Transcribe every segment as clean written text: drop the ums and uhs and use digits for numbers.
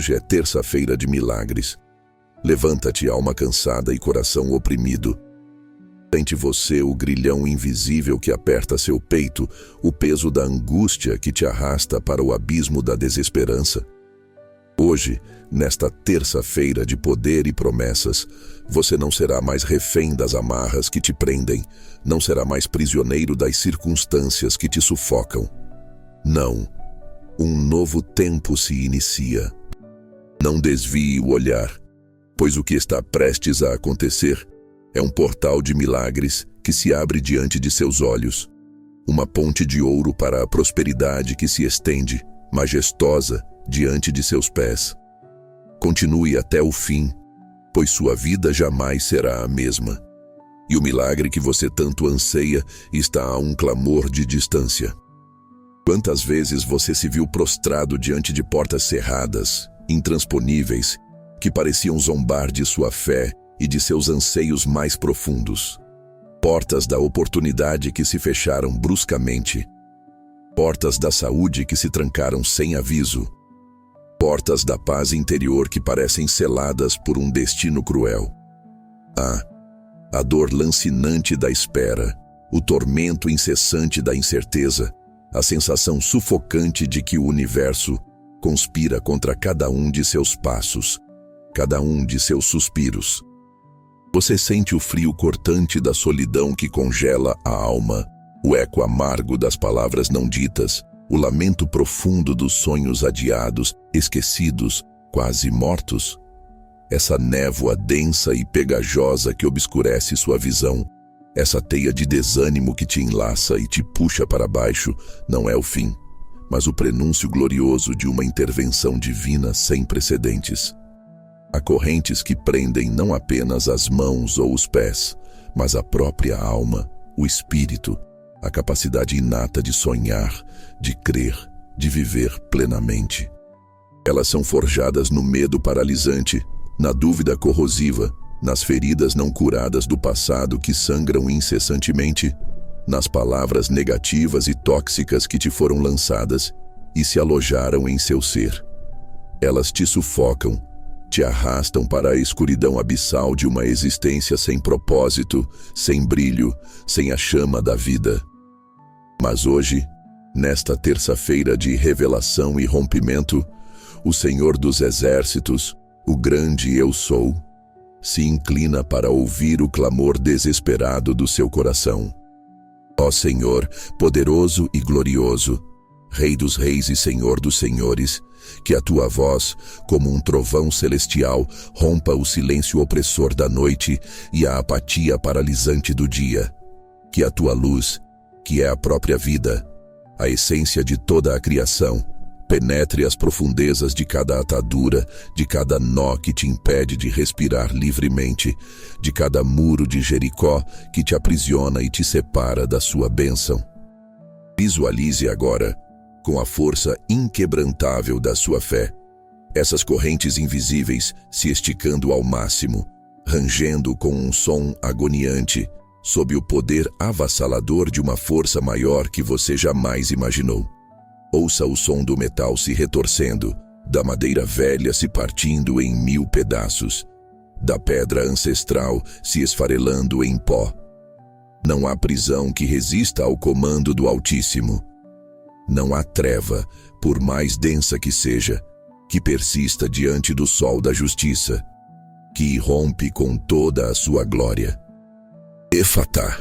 Hoje é terça-feira de milagres. Levanta-te, alma cansada e coração oprimido. Sente você o grilhão invisível que aperta seu peito, o peso da angústia que te arrasta para o abismo da desesperança. Hoje, nesta terça-feira de poder e promessas, você não será mais refém das amarras que te prendem, não será mais prisioneiro das circunstâncias que te sufocam. Não, um novo tempo se inicia. Não desvie o olhar, pois o que está prestes a acontecer é um portal de milagres que se abre diante de seus olhos. Uma ponte de ouro para a prosperidade que se estende, majestosa, diante de seus pés. Continue até o fim, pois sua vida jamais será a mesma. E o milagre que você tanto anseia está a um clamor de distância. Quantas vezes você se viu prostrado diante de portas cerradas, intransponíveis, que pareciam zombar de sua fé e de seus anseios mais profundos? Portas da oportunidade que se fecharam bruscamente. Portas da saúde que se trancaram sem aviso. Portas da paz interior que parecem seladas por um destino cruel. A dor lancinante da espera, o tormento incessante da incerteza, a sensação sufocante de que o universo conspira contra cada um de seus passos, cada um de seus suspiros. Você sente o frio cortante da solidão que congela a alma, o eco amargo das palavras não ditas, o lamento profundo dos sonhos adiados, esquecidos, quase mortos. Essa névoa densa e pegajosa que obscurece sua visão, essa teia de desânimo que te enlaça e te puxa para baixo, não é o fim, mas o prenúncio glorioso de uma intervenção divina sem precedentes. Há correntes que prendem não apenas as mãos ou os pés, mas a própria alma, o espírito, a capacidade inata de sonhar, de crer, de viver plenamente. Elas são forjadas no medo paralisante, na dúvida corrosiva, nas feridas não curadas do passado que sangram incessantemente, nas palavras negativas e tóxicas que te foram lançadas e se alojaram em seu ser. Elas te sufocam, te arrastam para a escuridão abissal de uma existência sem propósito, sem brilho, sem a chama da vida. Mas hoje, nesta terça-feira de revelação e rompimento, o Senhor dos Exércitos, o grande Eu Sou, se inclina para ouvir o clamor desesperado do seu coração. Ó Senhor, poderoso e glorioso, Rei dos reis e Senhor dos senhores, que a tua voz, como um trovão celestial, rompa o silêncio opressor da noite e a apatia paralisante do dia. Que a tua luz, que é a própria vida, a essência de toda a criação, penetre as profundezas de cada atadura, de cada nó que te impede de respirar livremente, de cada muro de Jericó que te aprisiona e te separa da sua bênção. Visualize agora, com a força inquebrantável da sua fé, essas correntes invisíveis se esticando ao máximo, rangendo com um som agoniante, sob o poder avassalador de uma força maior que você jamais imaginou. Ouça o som do metal se retorcendo, da madeira velha se partindo em 1000 pedaços, da pedra ancestral se esfarelando em pó. Não há prisão que resista ao comando do Altíssimo. Não há treva, por mais densa que seja, que persista diante do sol da justiça, que irrompe com toda a sua glória. Efatá.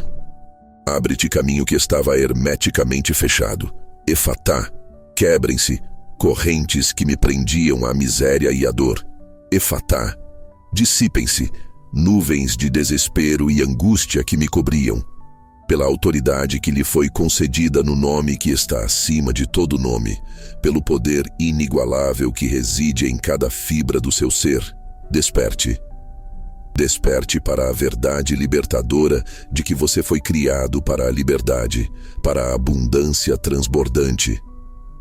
Abre-te caminho que estava hermeticamente fechado. Efatá. Quebrem-se, correntes que me prendiam à miséria e à dor. Efatá. Dissipem-se, nuvens de desespero e angústia que me cobriam. Pela autoridade que lhe foi concedida no nome que está acima de todo nome, pelo poder inigualável que reside em cada fibra do seu ser, desperte. Desperte para a verdade libertadora de que você foi criado para a liberdade, para a abundância transbordante,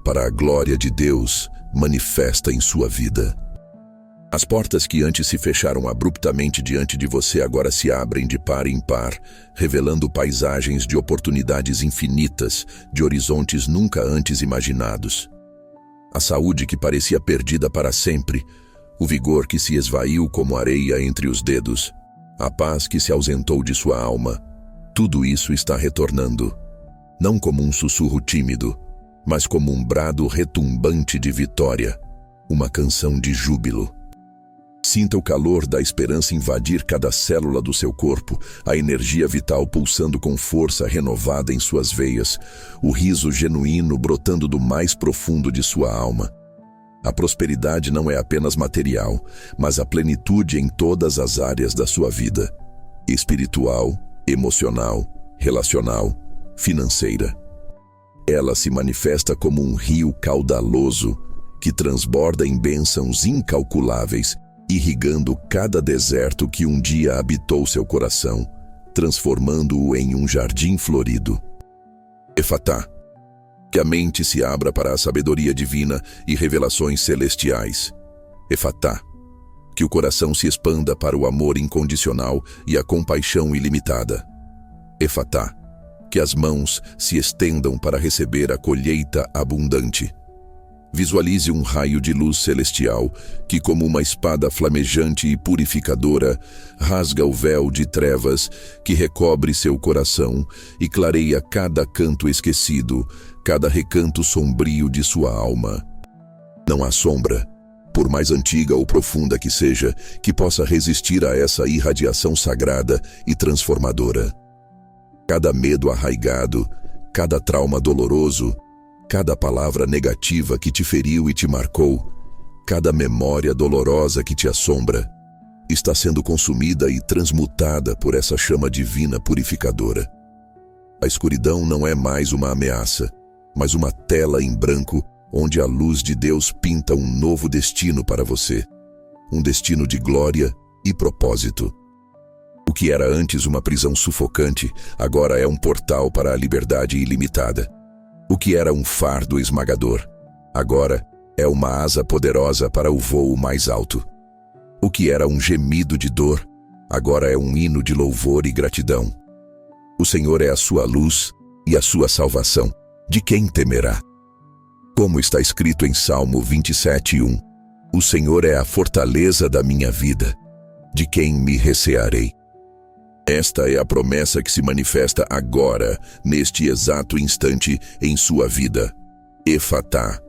para a glória de Deus manifesta em sua vida. As portas que antes se fecharam abruptamente diante de você agora se abrem de par em par, revelando paisagens de oportunidades infinitas, de horizontes nunca antes imaginados. A saúde que parecia perdida para sempre, o vigor que se esvaiu como areia entre os dedos, a paz que se ausentou de sua alma, tudo isso está retornando. Não como um sussurro tímido, mas como um brado retumbante de vitória, uma canção de júbilo. Sinta o calor da esperança invadir cada célula do seu corpo, a energia vital pulsando com força renovada em suas veias, o riso genuíno brotando do mais profundo de sua alma. A prosperidade não é apenas material, mas a plenitude em todas as áreas da sua vida: espiritual, emocional, relacional, financeira. Ela se manifesta como um rio caudaloso que transborda em bênçãos incalculáveis, irrigando cada deserto que um dia habitou seu coração, transformando-o em um jardim florido. Efatá. Que a mente se abra para a sabedoria divina e revelações celestiais. Efatá. Que o coração se expanda para o amor incondicional e a compaixão ilimitada. Efatá. Que as mãos se estendam para receber a colheita abundante. Visualize um raio de luz celestial que, como uma espada flamejante e purificadora, rasga o véu de trevas que recobre seu coração e clareia cada canto esquecido, cada recanto sombrio de sua alma. Não há sombra, por mais antiga ou profunda que seja, que possa resistir a essa irradiação sagrada e transformadora. Cada medo arraigado, cada trauma doloroso, cada palavra negativa que te feriu e te marcou, cada memória dolorosa que te assombra, está sendo consumida e transmutada por essa chama divina purificadora. A escuridão não é mais uma ameaça, mas uma tela em branco onde a luz de Deus pinta um novo destino para você, um destino de glória e propósito. O que era antes uma prisão sufocante, agora é um portal para a liberdade ilimitada. O que era um fardo esmagador, agora é uma asa poderosa para o voo mais alto. O que era um gemido de dor, agora é um hino de louvor e gratidão. O Senhor é a sua luz e a sua salvação. De quem temerá? Como está escrito em Salmo 27:1, o Senhor é a fortaleza da minha vida. De quem me recearei? Esta é a promessa que se manifesta agora, neste exato instante, em sua vida. Efatá.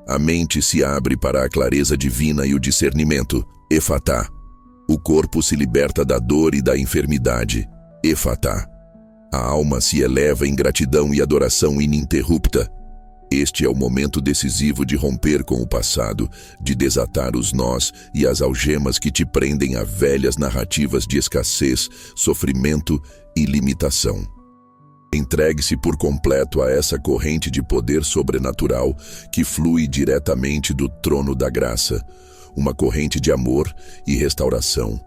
A mente se abre para a clareza divina e o discernimento. Efatá. O corpo se liberta da dor e da enfermidade. Efatá. A alma se eleva em gratidão e adoração ininterrupta. Este é o momento decisivo de romper com o passado, de desatar os nós e as algemas que te prendem a velhas narrativas de escassez, sofrimento e limitação. Entregue-se por completo a essa corrente de poder sobrenatural que flui diretamente do trono da graça, uma corrente de amor e restauração.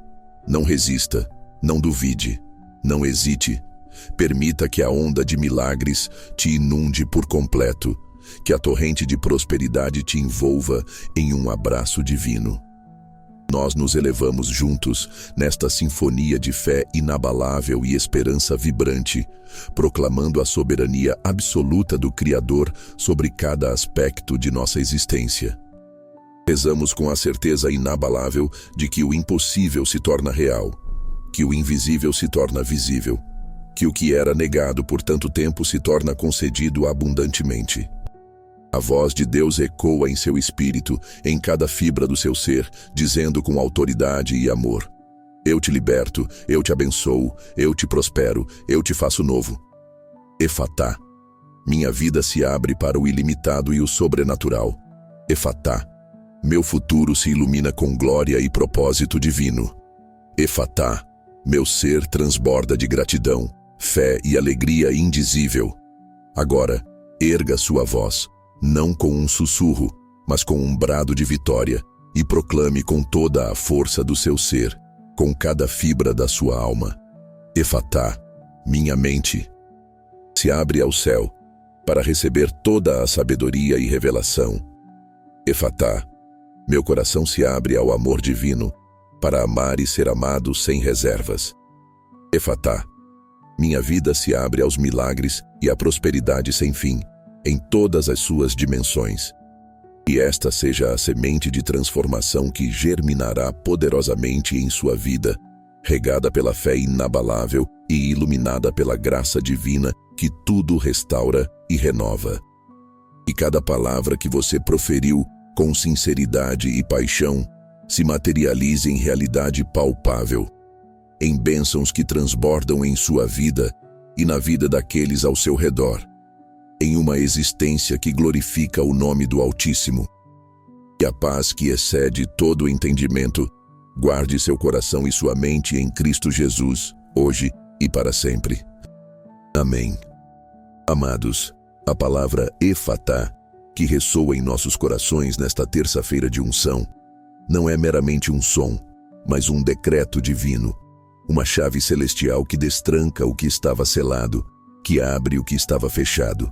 Não resista, não duvide, não hesite. Permita que a onda de milagres te inunde por completo, que a torrente de prosperidade te envolva em um abraço divino. Nós nos elevamos juntos nesta sinfonia de fé inabalável e esperança vibrante, proclamando a soberania absoluta do Criador sobre cada aspecto de nossa existência. Rezamos com a certeza inabalável de que o impossível se torna real, que o invisível se torna visível, que o que era negado por tanto tempo se torna concedido abundantemente. A voz de Deus ecoa em seu espírito, em cada fibra do seu ser, dizendo com autoridade e amor: eu te liberto, eu te abençoo, eu te prospero, eu te faço novo. Efatá. Minha vida se abre para o ilimitado e o sobrenatural. Efatá. Meu futuro se ilumina com glória e propósito divino. Efatá. Meu ser transborda de gratidão, fé e alegria indizível. Agora, erga sua voz, não com um sussurro, mas com um brado de vitória, e proclame com toda a força do seu ser, com cada fibra da sua alma: Efatá, minha mente se abre ao céu para receber toda a sabedoria e revelação. Efatá, meu coração se abre ao amor divino para amar e ser amado sem reservas. Efatá, minha vida se abre aos milagres e à prosperidade sem fim, em todas as suas dimensões. E esta seja a semente de transformação que germinará poderosamente em sua vida, regada pela fé inabalável e iluminada pela graça divina que tudo restaura e renova. E cada palavra que você proferiu com sinceridade e paixão se materialize em realidade palpável, em bênçãos que transbordam em sua vida e na vida daqueles ao seu redor, em uma existência que glorifica o nome do Altíssimo. E a paz que excede todo o entendimento guarde seu coração e sua mente em Cristo Jesus, hoje e para sempre. Amém. Amados, a palavra Efatá, que ressoa em nossos corações nesta terça-feira de unção, não é meramente um som, mas um decreto divino, uma chave celestial que destranca o que estava selado, que abre o que estava fechado.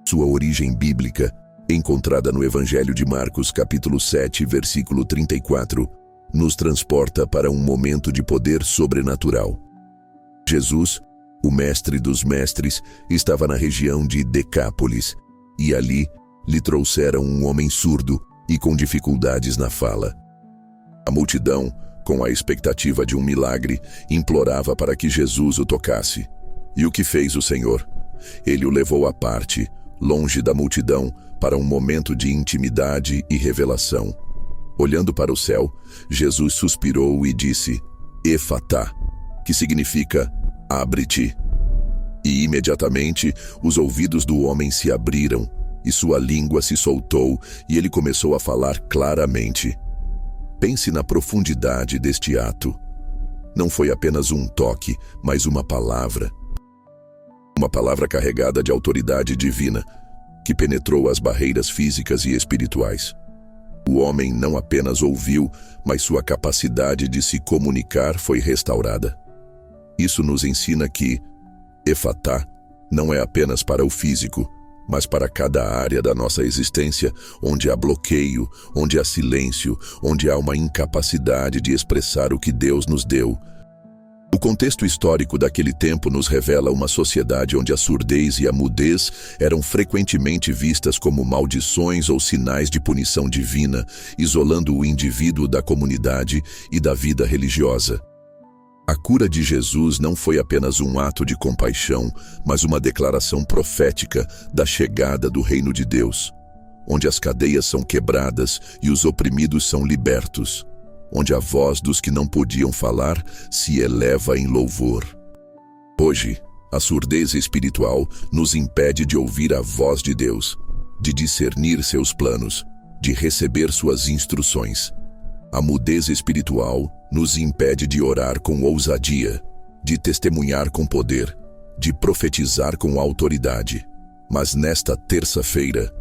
Sua origem bíblica, encontrada no Evangelho de Marcos, capítulo 7, versículo 34, nos transporta para um momento de poder sobrenatural. Jesus, o mestre dos mestres, estava na região de Decápolis, e ali lhe trouxeram um homem surdo e com dificuldades na fala. A multidão, com a expectativa de um milagre, implorava para que Jesus o tocasse. E o que fez o Senhor? Ele o levou à parte, longe da multidão, para um momento de intimidade e revelação. Olhando para o céu, Jesus suspirou e disse, Efatá, que significa, abre-te. E imediatamente os ouvidos do homem se abriram, e sua língua se soltou, e ele começou a falar claramente. Pense na profundidade deste ato. Não foi apenas um toque, mas uma palavra. Uma palavra carregada de autoridade divina, que penetrou as barreiras físicas e espirituais. O homem não apenas ouviu, mas sua capacidade de se comunicar foi restaurada. Isso nos ensina que Efatá não é apenas para o físico, mas para cada área da nossa existência, onde há bloqueio, onde há silêncio, onde há uma incapacidade de expressar o que Deus nos deu. O contexto histórico daquele tempo nos revela uma sociedade onde a surdez e a mudez eram frequentemente vistas como maldições ou sinais de punição divina, isolando o indivíduo da comunidade e da vida religiosa. A cura de Jesus não foi apenas um ato de compaixão, mas uma declaração profética da chegada do reino de Deus, onde as cadeias são quebradas e os oprimidos são libertos, onde a voz dos que não podiam falar se eleva em louvor. Hoje, a surdez espiritual nos impede de ouvir a voz de Deus, de discernir seus planos, de receber suas instruções. A mudez espiritual nos impede de orar com ousadia, de testemunhar com poder, de profetizar com autoridade. Mas nesta terça-feira,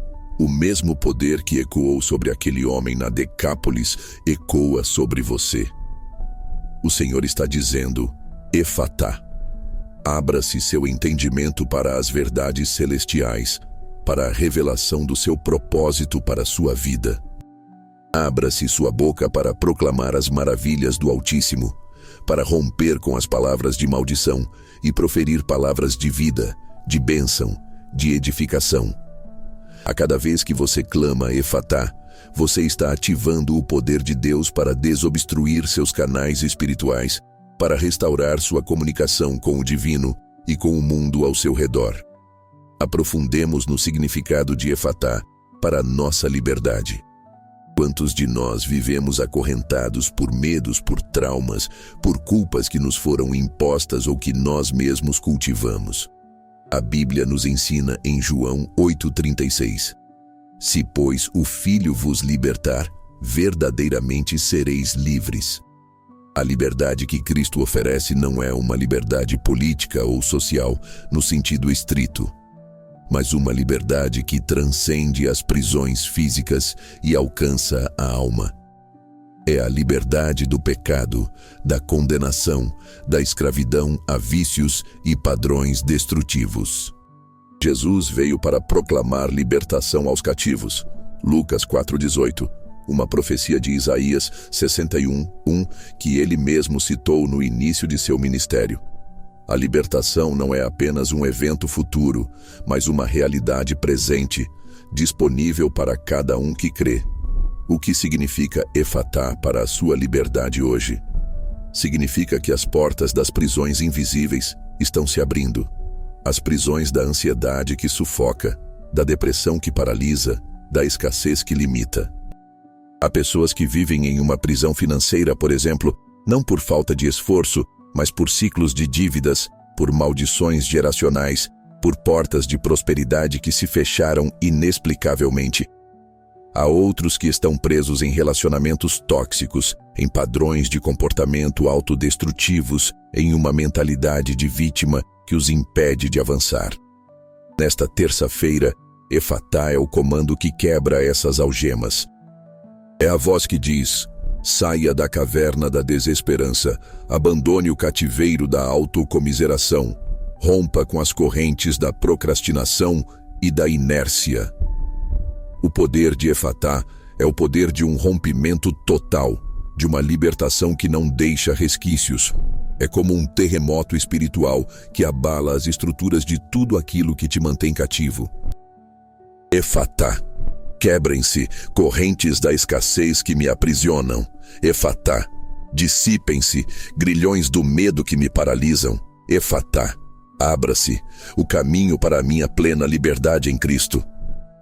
o mesmo poder que ecoou sobre aquele homem na Decápolis ecoa sobre você. O Senhor está dizendo, Efatá, abra-se seu entendimento para as verdades celestiais, para a revelação do seu propósito para a sua vida. Abra-se sua boca para proclamar as maravilhas do Altíssimo, para romper com as palavras de maldição e proferir palavras de vida, de bênção, de edificação. A cada vez que você clama Efatá, você está ativando o poder de Deus para desobstruir seus canais espirituais, para restaurar sua comunicação com o divino e com o mundo ao seu redor. Aprofundemos no significado de Efatá para a nossa liberdade. Quantos de nós vivemos acorrentados por medos, por traumas, por culpas que nos foram impostas ou que nós mesmos cultivamos? A Bíblia nos ensina em João 8,36. Se, pois, o Filho vos libertar, verdadeiramente sereis livres. A liberdade que Cristo oferece não é uma liberdade política ou social, no sentido estrito, mas uma liberdade que transcende as prisões físicas e alcança a alma. É a liberdade do pecado, da condenação, da escravidão a vícios e padrões destrutivos. Jesus veio para proclamar libertação aos cativos. Lucas 4,18, uma profecia de Isaías 61:1, que ele mesmo citou no início de seu ministério. A libertação não é apenas um evento futuro, mas uma realidade presente, disponível para cada um que crê. O que significa Efatá para a sua liberdade hoje? Significa que as portas das prisões invisíveis estão se abrindo. As prisões da ansiedade que sufoca, da depressão que paralisa, da escassez que limita. Há pessoas que vivem em uma prisão financeira, por exemplo, não por falta de esforço, mas por ciclos de dívidas, por maldições geracionais, por portas de prosperidade que se fecharam inexplicavelmente. Há outros que estão presos em relacionamentos tóxicos, em padrões de comportamento autodestrutivos, em uma mentalidade de vítima que os impede de avançar. Nesta terça-feira, Efatá é o comando que quebra essas algemas. É a voz que diz: saia da caverna da desesperança, abandone o cativeiro da autocomiseração, rompa com as correntes da procrastinação e da inércia. O poder de Efatá é o poder de um rompimento total, de uma libertação que não deixa resquícios. É como um terremoto espiritual que abala as estruturas de tudo aquilo que te mantém cativo. Efatá. Quebrem-se correntes da escassez que me aprisionam. Efatá. Dissipem-se grilhões do medo que me paralisam. Efatá. Abra-se o caminho para a minha plena liberdade em Cristo.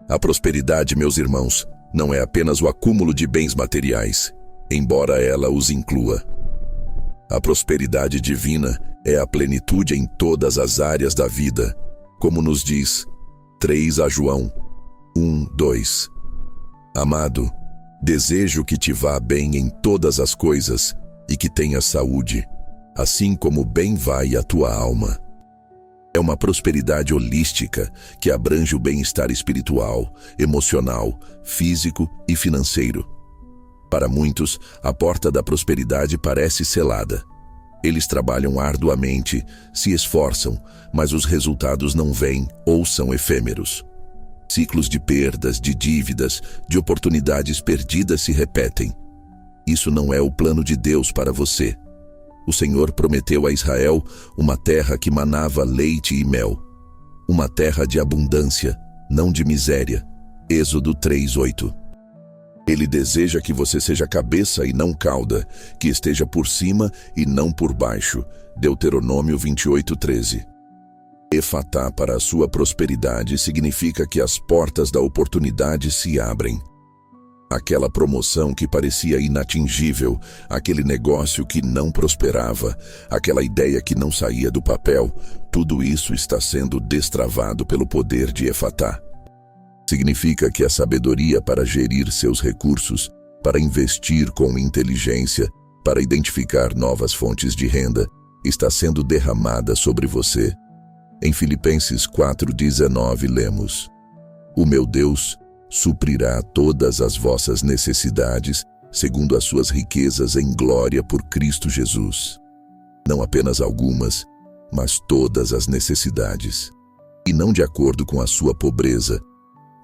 A prosperidade, meus irmãos, não é apenas o acúmulo de bens materiais, embora ela os inclua. A prosperidade divina é a plenitude em todas as áreas da vida, como nos diz 3 João 1:2. Amado, desejo que te vá bem em todas as coisas e que tenhas saúde, assim como bem vai a tua alma. É uma prosperidade holística que abrange o bem-estar espiritual, emocional, físico e financeiro. Para muitos, a porta da prosperidade parece selada. Eles trabalham arduamente, se esforçam, mas os resultados não vêm ou são efêmeros. Ciclos de perdas, de dívidas, de oportunidades perdidas se repetem. Isso não é o plano de Deus para você. O Senhor prometeu a Israel uma terra que manava leite e mel. Uma terra de abundância, não de miséria. Êxodo 3:8. Ele deseja que você seja cabeça e não cauda, que esteja por cima e não por baixo. Deuteronômio 28:13. Efatá para a sua prosperidade significa que as portas da oportunidade se abrem. Aquela promoção que parecia inatingível, aquele negócio que não prosperava, aquela ideia que não saía do papel, tudo isso está sendo destravado pelo poder de Efatá. Significa que a sabedoria para gerir seus recursos, para investir com inteligência, para identificar novas fontes de renda, está sendo derramada sobre você. Em Filipenses 4:19 lemos: O meu Deus suprirá todas as vossas necessidades, segundo as suas riquezas em glória por Cristo Jesus. Não apenas algumas, mas todas as necessidades. E não de acordo com a sua pobreza,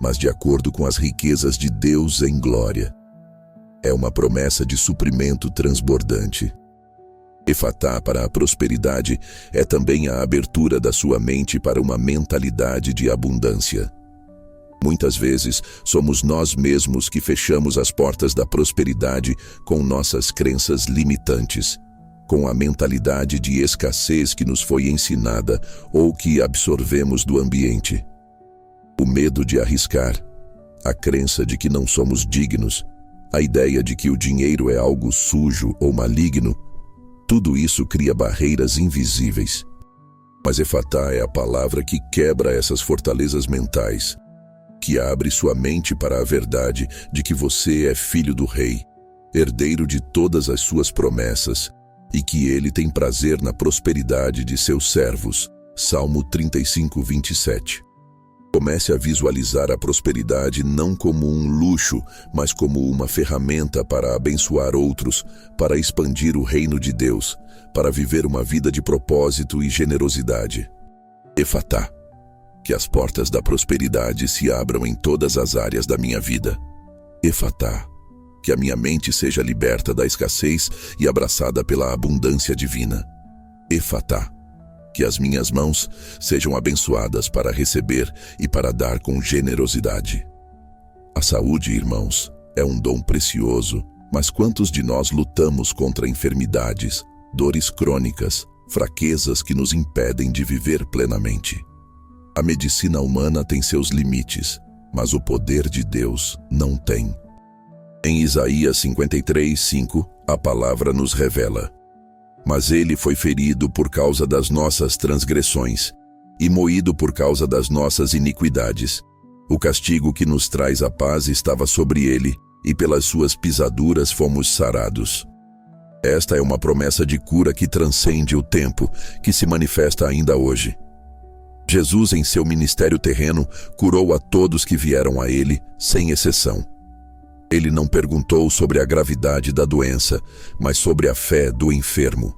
mas de acordo com as riquezas de Deus em glória. É uma promessa de suprimento transbordante. Efatá para a prosperidade é também a abertura da sua mente para uma mentalidade de abundância. Muitas vezes, somos nós mesmos que fechamos as portas da prosperidade com nossas crenças limitantes, com a mentalidade de escassez que nos foi ensinada ou que absorvemos do ambiente. O medo de arriscar, a crença de que não somos dignos, a ideia de que o dinheiro é algo sujo ou maligno, tudo isso cria barreiras invisíveis. Mas Efatá é a palavra que quebra essas fortalezas mentais, que abre sua mente para a verdade de que você é filho do Rei, herdeiro de todas as suas promessas, e que ele tem prazer na prosperidade de seus servos. Salmo 35:27. Comece a visualizar a prosperidade não como um luxo, mas como uma ferramenta para abençoar outros, para expandir o reino de Deus, para viver uma vida de propósito e generosidade. Efatá. Que as portas da prosperidade se abram em todas as áreas da minha vida. Efatá. Que a minha mente seja liberta da escassez e abraçada pela abundância divina. Efatá. Que as minhas mãos sejam abençoadas para receber e para dar com generosidade. A saúde, irmãos, é um dom precioso, mas quantos de nós lutamos contra enfermidades, dores crônicas, fraquezas que nos impedem de viver plenamente? A medicina humana tem seus limites, mas o poder de Deus não tem. Em Isaías 53:5, a palavra nos revela: mas ele foi ferido por causa das nossas transgressões e moído por causa das nossas iniquidades. O castigo que nos traz a paz estava sobre ele, e pelas suas pisaduras fomos sarados. Esta é uma promessa de cura que transcende o tempo, que se manifesta ainda hoje. Jesus, em seu ministério terreno, curou a todos que vieram a ele, sem exceção. Ele não perguntou sobre a gravidade da doença, mas sobre a fé do enfermo.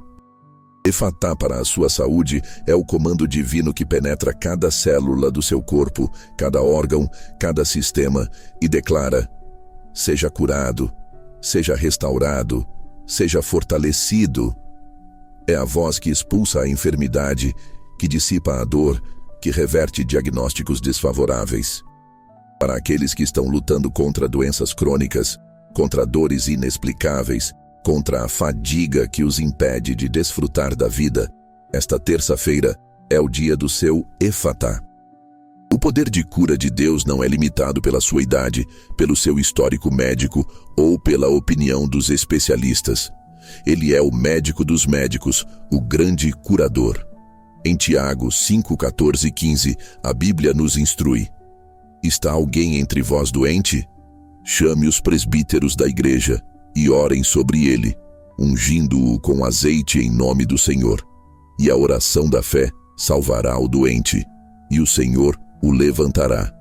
Efatá para a sua saúde é o comando divino que penetra cada célula do seu corpo, cada órgão, cada sistema e declara: seja curado, seja restaurado, seja fortalecido. É a voz que expulsa a enfermidade, que dissipa a dor, que reverte diagnósticos desfavoráveis. Para aqueles que estão lutando contra doenças crônicas, contra dores inexplicáveis, contra a fadiga que os impede de desfrutar da vida, esta terça-feira é o dia do seu Efatá. O poder de cura de Deus não é limitado pela sua idade, pelo seu histórico médico ou pela opinião dos especialistas. Ele é o médico dos médicos, o grande curador. Em Tiago 5:14 e 15, a Bíblia nos instrui: está alguém entre vós doente? Chame os presbíteros da igreja e orem sobre ele, ungindo-o com azeite em nome do Senhor. E a oração da fé salvará o doente, e o Senhor o levantará.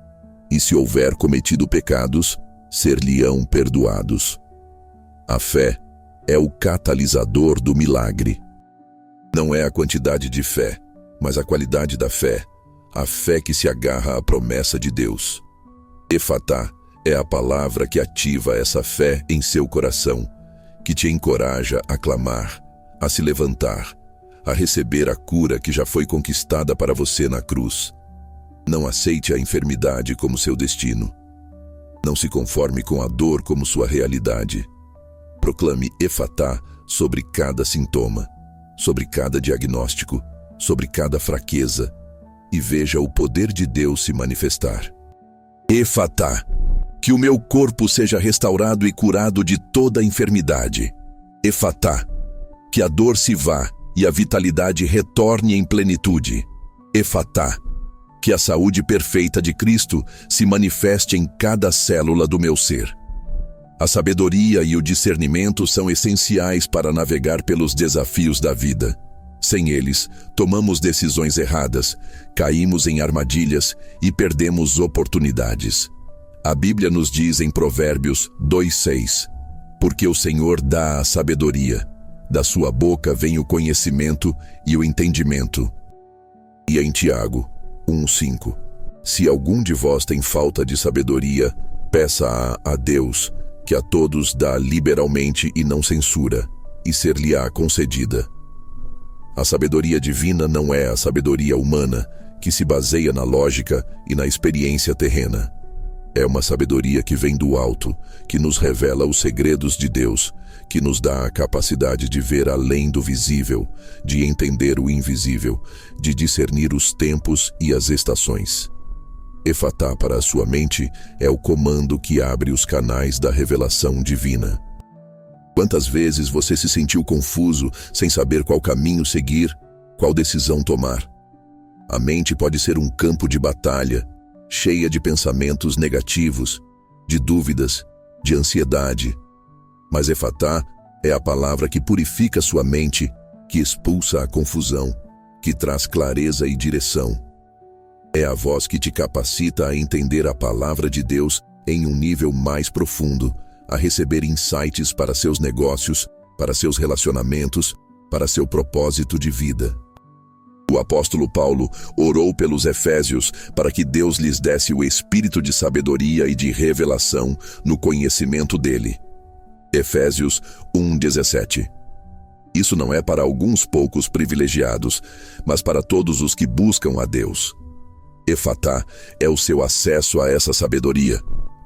E se houver cometido pecados, ser-lhe-ão perdoados. A fé é o catalisador do milagre. Não é a quantidade de fé, mas a qualidade da fé, a fé que se agarra à promessa de Deus. Efatá é a palavra que ativa essa fé em seu coração, que te encoraja a clamar, a se levantar, a receber a cura que já foi conquistada para você na cruz. Não aceite a enfermidade como seu destino. Não se conforme com a dor como sua realidade. Proclame Efatá sobre cada sintoma, sobre cada diagnóstico, sobre cada fraqueza, e veja o poder de Deus se manifestar. Efatá, que o meu corpo seja restaurado e curado de toda enfermidade. Efatá, que a dor se vá e a vitalidade retorne em plenitude. Efatá, que a saúde perfeita de Cristo se manifeste em cada célula do meu ser. A sabedoria e o discernimento são essenciais para navegar pelos desafios da vida. Sem eles, tomamos decisões erradas, caímos em armadilhas e perdemos oportunidades. A Bíblia nos diz em Provérbios 2:6, porque o Senhor dá a sabedoria, da sua boca vem o conhecimento e o entendimento. E em Tiago 1:5, se algum de vós tem falta de sabedoria, peça-a a Deus, que a todos dá liberalmente e não censura, e ser-lhe-á concedida. A sabedoria divina não é a sabedoria humana, que se baseia na lógica e na experiência terrena. É uma sabedoria que vem do alto, que nos revela os segredos de Deus, que nos dá a capacidade de ver além do visível, de entender o invisível, de discernir os tempos e as estações. Efatá para a sua mente é o comando que abre os canais da revelação divina. Quantas vezes você se sentiu confuso, sem saber qual caminho seguir, qual decisão tomar? A mente pode ser um campo de batalha, cheia de pensamentos negativos, de dúvidas, de ansiedade. Mas Efatá é a palavra que purifica sua mente, que expulsa a confusão, que traz clareza e direção. É a voz que te capacita a entender a palavra de Deus em um nível mais profundo, a receber insights para seus negócios, para seus relacionamentos, para seu propósito de vida. O apóstolo Paulo orou pelos Efésios para que Deus lhes desse o espírito de sabedoria e de revelação no conhecimento dele. Efésios 1:17. Isso não é para alguns poucos privilegiados, mas para todos os que buscam a Deus. Efatá é o seu acesso a essa sabedoria.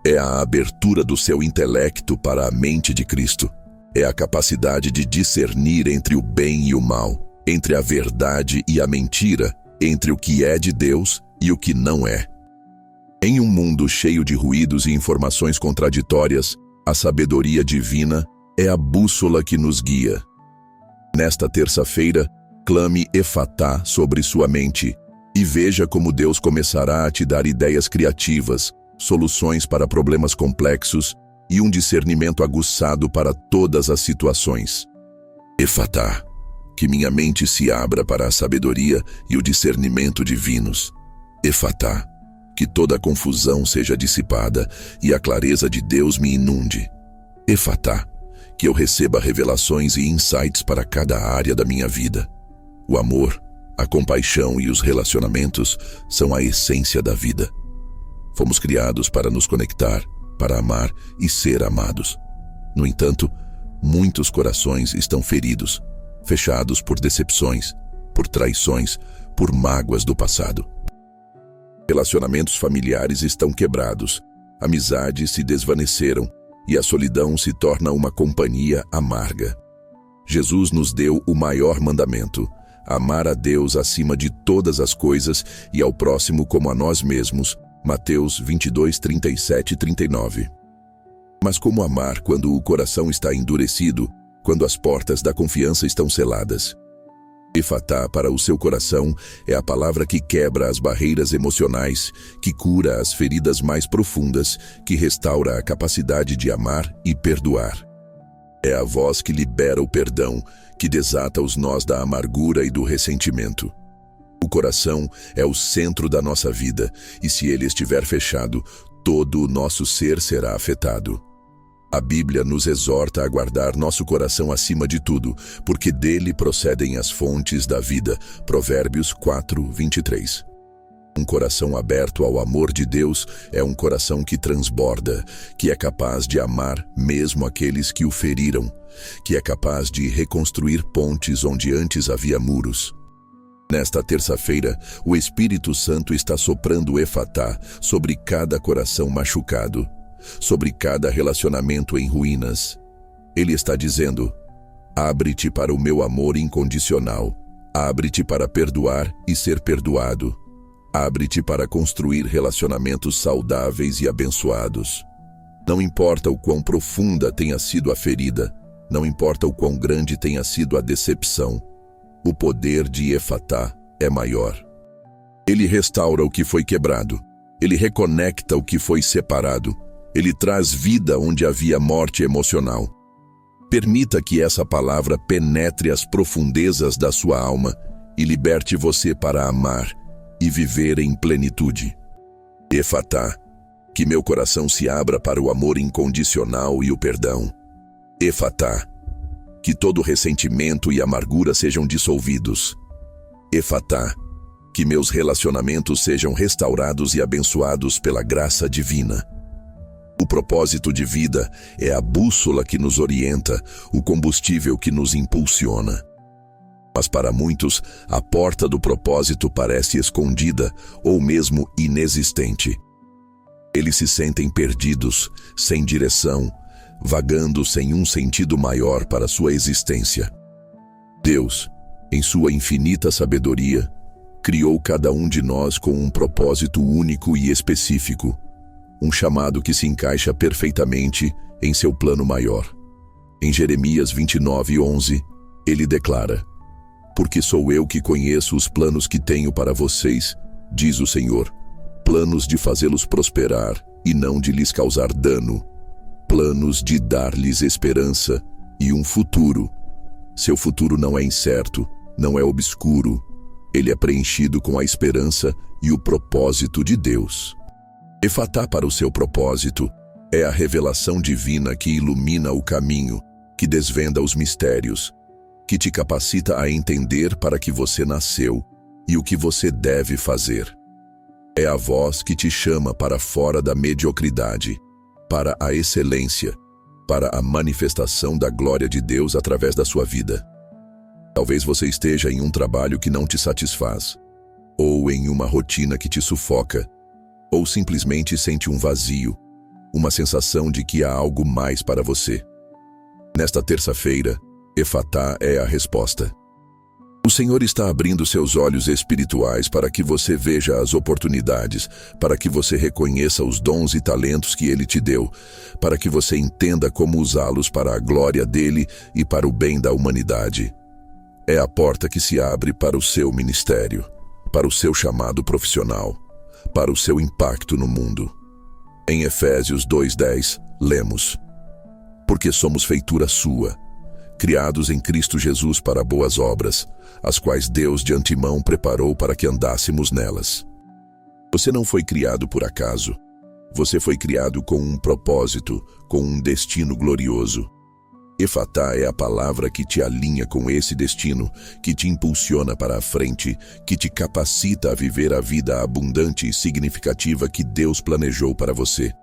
É a abertura do seu intelecto para a mente de Cristo. É a capacidade de discernir entre o bem e o mal, entre a verdade e a mentira, entre o que é de Deus e o que não é. Em um mundo cheio de ruídos e informações contraditórias, a sabedoria divina é a bússola que nos guia. Nesta terça-feira, clame Efatá sobre sua mente e veja como Deus começará a te dar ideias criativas, soluções para problemas complexos e um discernimento aguçado para todas as situações. Efatá, que minha mente se abra para a sabedoria e o discernimento divinos. Efatá, que toda a confusão seja dissipada e a clareza de Deus me inunde. Efatá, que eu receba revelações e insights para cada área da minha vida. O amor, a compaixão e os relacionamentos são a essência da vida. Fomos criados para nos conectar, para amar e ser amados. No entanto, muitos corações estão feridos, fechados por decepções, por traições, por mágoas do passado. Relacionamentos familiares estão quebrados, amizades se desvaneceram e a solidão se torna uma companhia amarga. Jesus nos deu o maior mandamento: amar a Deus acima de todas as coisas e ao próximo como a nós mesmos. Mateus 22, 37 e 39. Mas como amar quando o coração está endurecido, quando as portas da confiança estão seladas? Efatá para o seu coração é a palavra que quebra as barreiras emocionais, que cura as feridas mais profundas, que restaura a capacidade de amar e perdoar. É a voz que libera o perdão, que desata os nós da amargura e do ressentimento. O coração é o centro da nossa vida, e se ele estiver fechado, todo o nosso ser será afetado. A Bíblia nos exorta a guardar nosso coração acima de tudo, porque dele procedem as fontes da vida. Provérbios 4, 23. Um coração aberto ao amor de Deus é um coração que transborda, que é capaz de amar mesmo aqueles que o feriram, que é capaz de reconstruir pontes onde antes havia muros. Nesta terça-feira, o Espírito Santo está soprando Efatá sobre cada coração machucado, sobre cada relacionamento em ruínas. Ele está dizendo: abre-te para o meu amor incondicional, abre-te para perdoar e ser perdoado, abre-te para construir relacionamentos saudáveis e abençoados. Não importa o quão profunda tenha sido a ferida, não importa o quão grande tenha sido a decepção, o poder de Efatá é maior. Ele restaura o que foi quebrado, ele reconecta o que foi separado, ele traz vida onde havia morte emocional. Permita que essa palavra penetre as profundezas da sua alma e liberte você para amar e viver em plenitude. Efatá, que meu coração se abra para o amor incondicional e o perdão. Efatá, que todo ressentimento e amargura sejam dissolvidos. Efatá, que meus relacionamentos sejam restaurados e abençoados pela graça divina. O propósito de vida é a bússola que nos orienta, o combustível que nos impulsiona. Mas para muitos, a porta do propósito parece escondida ou mesmo inexistente. Eles se sentem perdidos, sem direção, vagando sem um sentido maior para sua existência. Deus, em sua infinita sabedoria, criou cada um de nós com um propósito único e específico, um chamado que se encaixa perfeitamente em seu plano maior. Em Jeremias 29:11, ele declara: porque sou eu que conheço os planos que tenho para vocês, diz o Senhor, planos de fazê-los prosperar e não de lhes causar dano, planos de dar-lhes esperança e um futuro. Seu futuro não é incerto, não é obscuro, ele é preenchido com a esperança e o propósito de Deus. Efatá para o seu propósito é a revelação divina que ilumina o caminho, que desvenda os mistérios, que te capacita a entender para que você nasceu e o que você deve fazer. É a voz que te chama para fora da mediocridade, para a excelência, para a manifestação da glória de Deus através da sua vida. Talvez você esteja em um trabalho que não te satisfaz, ou em uma rotina que te sufoca, ou simplesmente sente um vazio. uma sensação de que há algo mais para você. Nesta terça-feira, Efatá é a resposta. O Senhor está abrindo seus olhos espirituais para que você veja as oportunidades, para que você reconheça os dons e talentos que Ele te deu, para que você entenda como usá-los para a glória dEle e para o bem da humanidade. É a porta que se abre para o seu ministério, para o seu chamado profissional, para o seu impacto no mundo. Em Efésios 2:10, lemos: Porque somos feitura sua, criados em Cristo Jesus para boas obras, as quais Deus de antemão preparou para que andássemos nelas. Você não foi criado por acaso. Você foi criado com um propósito, com um destino glorioso. Efatá é a palavra que te alinha com esse destino, que te impulsiona para a frente, que te capacita a viver a vida abundante e significativa que Deus planejou para você.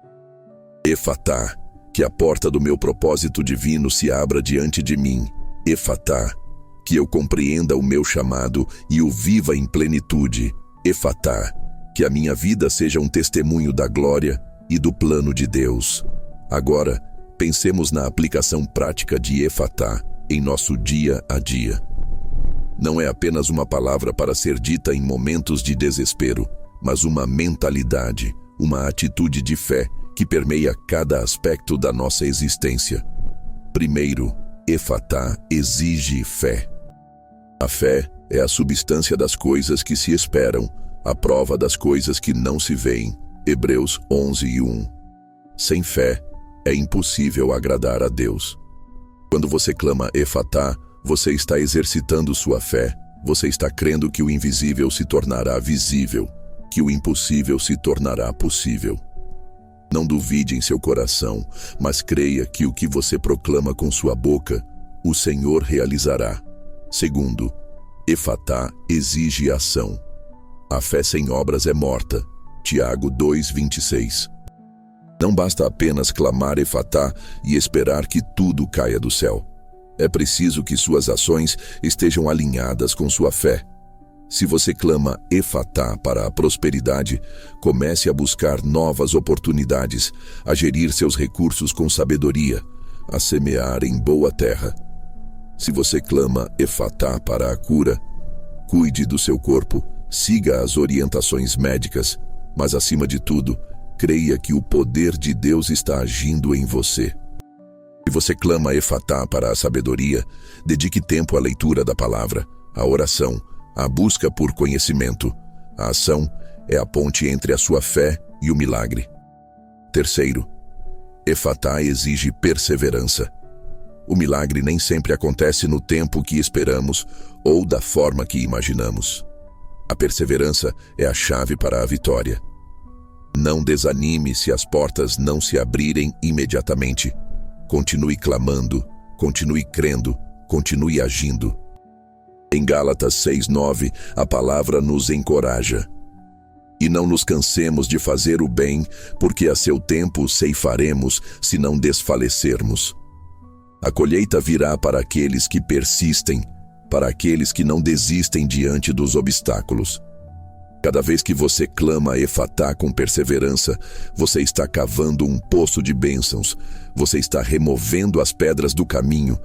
Efatá, que a porta do meu propósito divino se abra diante de mim. Efatá, que eu compreenda o meu chamado e o viva em plenitude. Efatá, que a minha vida seja um testemunho da glória e do plano de Deus. Agora, pensemos na aplicação prática de Efatá em nosso dia a dia. Não é apenas uma palavra para ser dita em momentos de desespero, mas uma mentalidade, uma atitude de fé que permeia cada aspecto da nossa existência. Primeiro, Efatá exige fé. A fé é a substância das coisas que se esperam, a prova das coisas que não se veem. Hebreus 11:1. Sem fé, é impossível agradar a Deus. Quando você clama Efatá, você está exercitando sua fé. Você está crendo que o invisível se tornará visível, que o impossível se tornará possível. Não duvide em seu coração, mas creia que o que você proclama com sua boca, o Senhor realizará. Segundo, Efatá exige ação. A fé sem obras é morta. Tiago 2:26. Não basta apenas clamar Efatá e esperar que tudo caia do céu. É preciso que suas ações estejam alinhadas com sua fé. Se você clama Efatá para a prosperidade, comece a buscar novas oportunidades, a gerir seus recursos com sabedoria, a semear em boa terra. Se você clama Efatá para a cura, cuide do seu corpo, siga as orientações médicas, mas acima de tudo, creia que o poder de Deus está agindo em você. Se você clama Efatá para a sabedoria, dedique tempo à leitura da palavra, à oração, à busca por conhecimento. A ação é a ponte entre a sua fé e o milagre. Terceiro, Efatá exige perseverança. O milagre nem sempre acontece no tempo que esperamos ou da forma que imaginamos. A perseverança é a chave para a vitória. Não desanime se as portas não se abrirem imediatamente. Continue clamando, continue crendo, continue agindo. Em Gálatas 6:9, a palavra nos encoraja. E não nos cansemos de fazer o bem, porque a seu tempo ceifaremos, se não desfalecermos. A colheita virá para aqueles que persistem, para aqueles que não desistem diante dos obstáculos. Cada vez que você clama Efatá com perseverança, você está cavando um poço de bênçãos, você está removendo as pedras do caminho,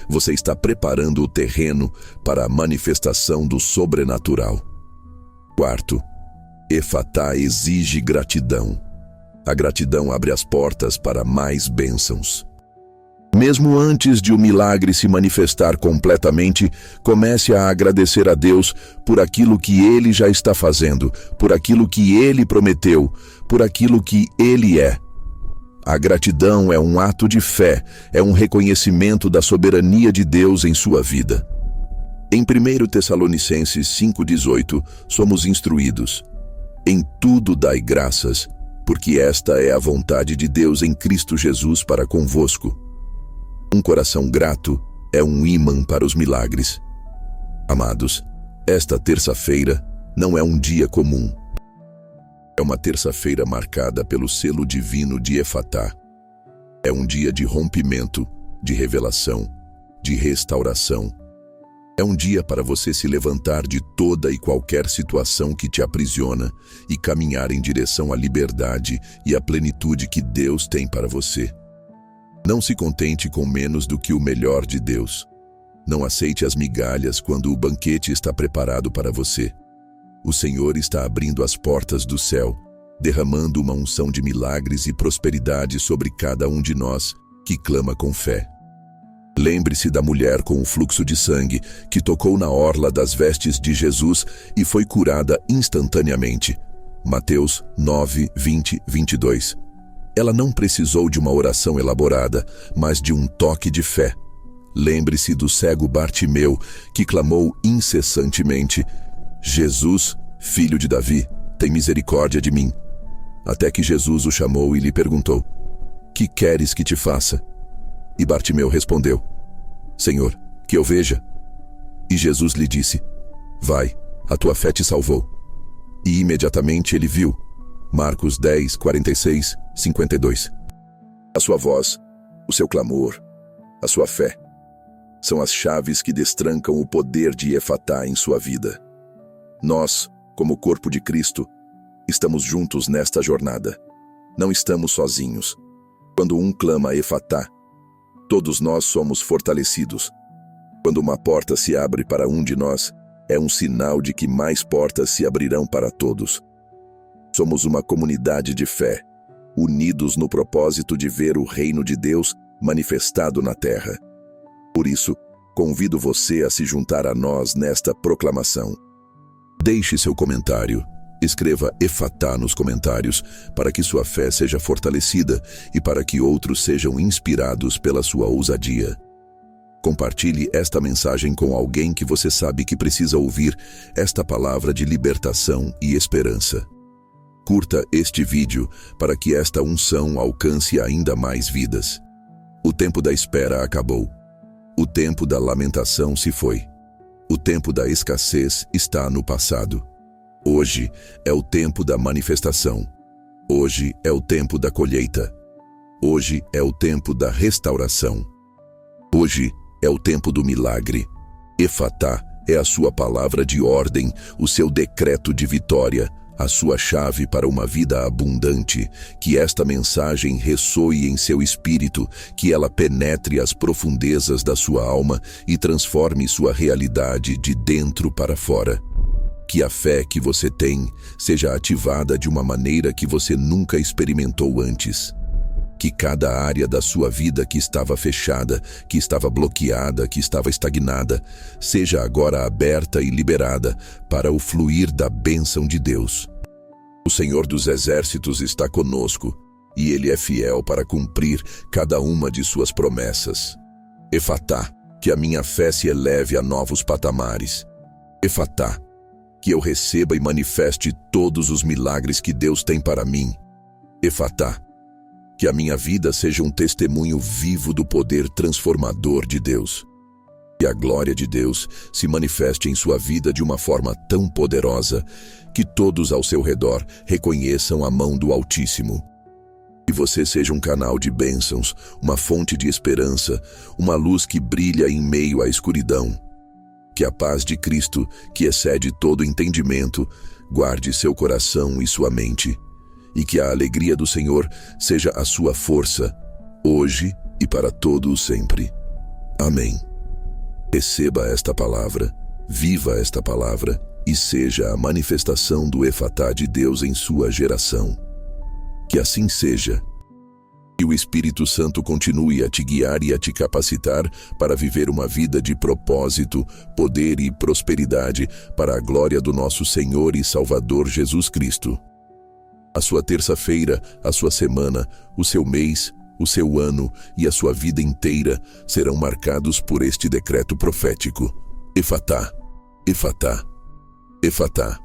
você está preparando o terreno para a manifestação do sobrenatural. Quarto, Efatá exige gratidão. A gratidão abre as portas para mais bênçãos. Mesmo antes de o milagre se manifestar completamente, comece a agradecer a Deus por aquilo que Ele já está fazendo, por aquilo que Ele prometeu, por aquilo que Ele é. A gratidão é um ato de fé, é um reconhecimento da soberania de Deus em sua vida. Em 1 Tessalonicenses 5:18, somos instruídos: em tudo dai graças, porque esta é a vontade de Deus em Cristo Jesus para convosco. Um coração grato é um ímã para os milagres. Amados, esta terça-feira não é um dia comum. É uma terça-feira marcada pelo selo divino de Efatá. É um dia de rompimento, de revelação, de restauração. É um dia para você se levantar de toda e qualquer situação que te aprisiona e caminhar em direção à liberdade e à plenitude que Deus tem para você. Não se contente com menos do que o melhor de Deus. Não aceite as migalhas quando o banquete está preparado para você. O Senhor está abrindo as portas do céu, derramando uma unção de milagres e prosperidade sobre cada um de nós que clama com fé. Lembre-se da mulher com o fluxo de sangue que tocou na orla das vestes de Jesus e foi curada instantaneamente. Mateus 9, 20, 22. Ela não precisou de uma oração elaborada, mas de um toque de fé. Lembre-se do cego Bartimeu, que clamou incessantemente: Jesus, filho de Davi, tem misericórdia de mim. Até que Jesus o chamou e lhe perguntou: que queres que te faça? E Bartimeu respondeu: Senhor, que eu veja. E Jesus lhe disse: vai, a tua fé te salvou. E imediatamente ele viu. Marcos 10, 46, 52. A sua voz, o seu clamor, a sua fé, são as chaves que destrancam o poder de Efatá em sua vida. Nós, como corpo de Cristo, estamos juntos nesta jornada. Não estamos sozinhos. Quando um clama Efatá, todos nós somos fortalecidos. Quando uma porta se abre para um de nós, é um sinal de que mais portas se abrirão para todos. Somos uma comunidade de fé, unidos no propósito de ver o reino de Deus manifestado na terra. Por isso, convido você a se juntar a nós nesta proclamação. Deixe seu comentário. Escreva Efatá nos comentários para que sua fé seja fortalecida e para que outros sejam inspirados pela sua ousadia. Compartilhe esta mensagem com alguém que você sabe que precisa ouvir esta palavra de libertação e esperança. Curta este vídeo para que esta unção alcance ainda mais vidas. O tempo da espera acabou. O tempo da lamentação se foi. O tempo da escassez está no passado. Hoje é o tempo da manifestação. Hoje é o tempo da colheita. Hoje é o tempo da restauração. Hoje é o tempo do milagre. Efatá é a sua palavra de ordem, o seu decreto de vitória, a sua chave para uma vida abundante. Que esta mensagem ressoe em seu espírito, que ela penetre as profundezas da sua alma e transforme sua realidade de dentro para fora. Que a fé que você tem seja ativada de uma maneira que você nunca experimentou antes. Que cada área da sua vida que estava fechada, que estava bloqueada, que estava estagnada, seja agora aberta e liberada para o fluir da bênção de Deus. O Senhor dos Exércitos está conosco e Ele é fiel para cumprir cada uma de suas promessas. Efatá, que a minha fé se eleve a novos patamares. Efatá, que eu receba e manifeste todos os milagres que Deus tem para mim. Efatá, que a minha vida seja um testemunho vivo do poder transformador de Deus. Que a glória de Deus se manifeste em sua vida de uma forma tão poderosa que todos ao seu redor reconheçam a mão do Altíssimo. Que você seja um canal de bênçãos, uma fonte de esperança, uma luz que brilha em meio à escuridão. Que a paz de Cristo, que excede todo entendimento, guarde seu coração e sua mente. E que a alegria do Senhor seja a sua força, hoje e para todo o sempre. Amém. Receba esta palavra, viva esta palavra e seja a manifestação do Efatá de Deus em sua geração. Que assim seja. Que o Espírito Santo continue a te guiar e a te capacitar para viver uma vida de propósito, poder e prosperidade para a glória do nosso Senhor e Salvador Jesus Cristo. A sua terça-feira, a sua semana, o seu mês, o seu ano e a sua vida inteira serão marcados por este decreto profético. Efatá, Efatá, Efatá.